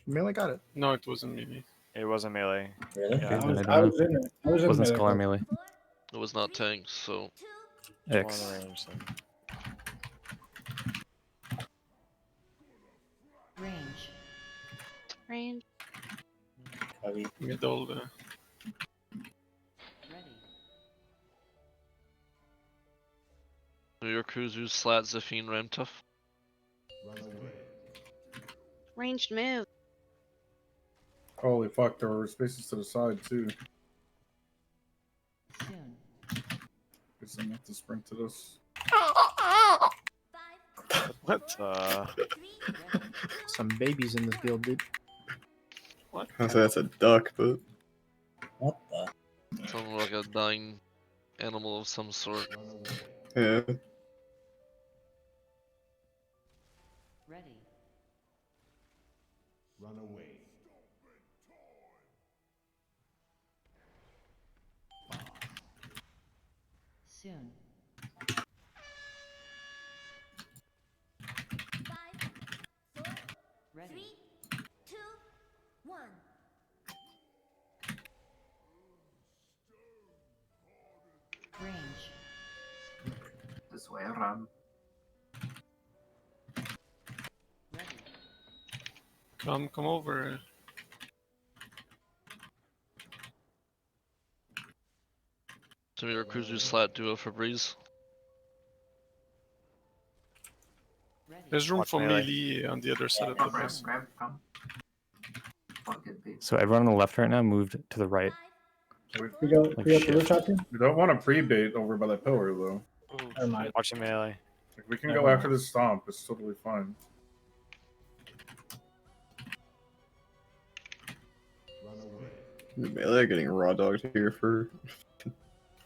Melee got it. No, it wasn't melee. It wasn't melee. Really? Yeah, I I was, don't I know. was in it. I was in Wasn't melee. Scholar melee. It was not tanked, so On X. the range, then. Range. Heavy. Middle. New York crews use Slat, Zafine, Ramtuff. Ranged move. Holy fuck, there were spaces to the side too. Guess I have to sprint to this. What? Some babies in this guild, dude. What? I say that's a duck, but What the? Sounds like a dying animal of some sort. yeah. Soon. Ready. 3, 2, 1. Range. This way around. Ready. Come over. So New York crews use Slat, Duo, Febreze. Ready. There's room Watch for melee. melee on the other side of the base. So everyone on the left right now moved to the right. We go Like to shit. the shotgun? We don't want to pre-bait over by that pillar though. Never mind. Watch the melee. Like, we can go after this stomp. It's totally fine. The melee are getting raw dogged here for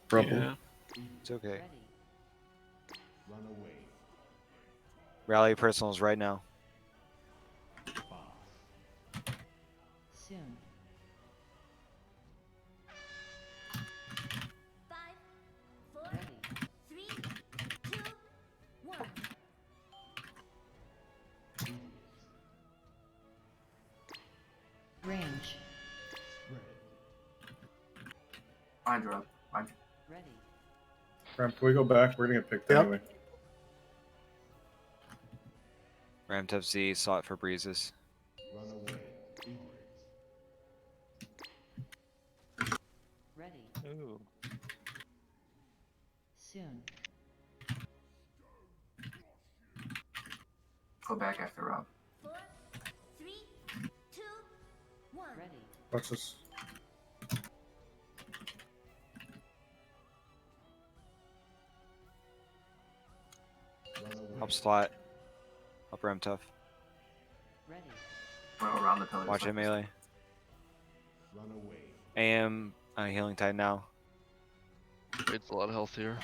trouble. Yeah. It's okay. Ready. Rally personals right now. Soon. 5, 4, Ready. 3, 2, 1. Range. Mind her up. Mind Ready. Ram, can we go back? We're gonna get picked Yep. anyway. Ramtuff Z sought for breezes. Ready. Ooh. Soon. Go back after Rob. 4, 3, 2, 1. Ready. Watch this. Up slot. Up Ramtuff. Ready. Around the pillar. Watch it melee. AM healing tide now. It's a lot healthier.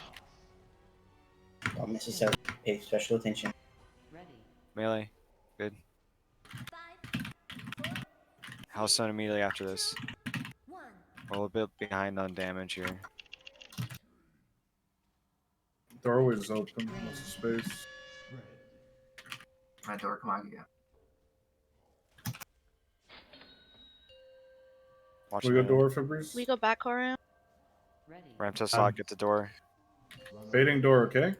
Don't necessarily pay special attention. Ready. Melee. Good. 5, 4, House Stone immediately after this. 1. We're a little bit behind on damage here. Doorway is open. Lots of space. My door, come on, yeah. Watch We the go melee. door, Fabrice. We go back around. Ready. Ramtuff slot, get the door. Baiting door, okay?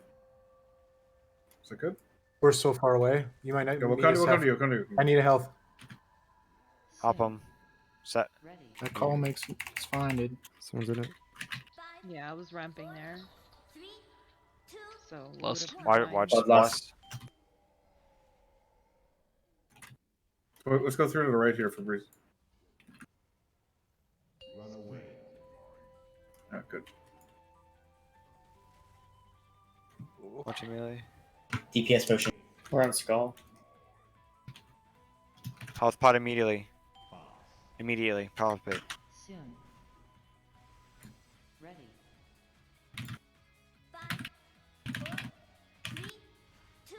Is that good? We're so far away. You might not Yeah, we'll need come us to have- you. We'll come to you. I need a health. Hop Soon. them. Set. Ready. That call makes it's fine, dude. Someone's in it. 5, Yeah, I was ramping there. 3, 2, So we Lust. would've Watch, combined. watch Bloodlust. lust. Let's go through to the right here, Fabrice. Yeah, good. Watch melee. DPS potion. We're on skull. Health pot immediately. Immediately. Power pit. Soon. Ready. 5, 4, 3, 2,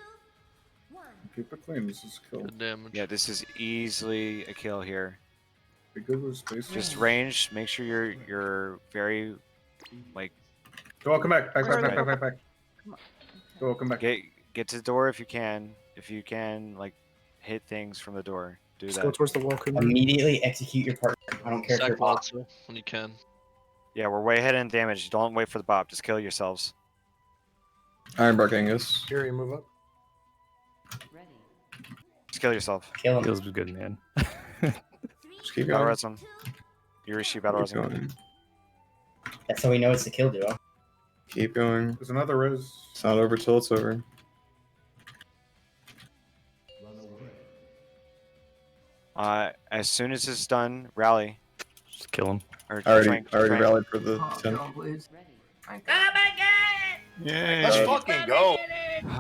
1. Keep it clean. This is kill. Good damage. Yeah, this is easily a kill here. Be good with space. Just range. Make sure you're very like Go, come back. Back, back, back, back, back, back. Come on. Go, come back. get to the door if you can. If you can, like hit things from the door. do Just go that. towards the wall, Kuma. Immediately execute your partner. I don't care if you're Sack wall off. too, when you can. Yeah, we're way ahead in damage. Don't wait for the bop. Just kill yourselves. Ironbark Angus. Fury, move up. Ready. Just kill yourself. Kill him. Feels good, man. Just keep Battle going. res him. Yurishi battle res Keep him. going. That's how we know it's the kill duo. Keep going. There's another res. It's not over till it's over. As soon as it's done, rally. Just kill him. Or I already flank, already flank. rallied for the Oh, 10th. no, please. Ready. Thank Oh God. my god! Yay. Let's fucking go!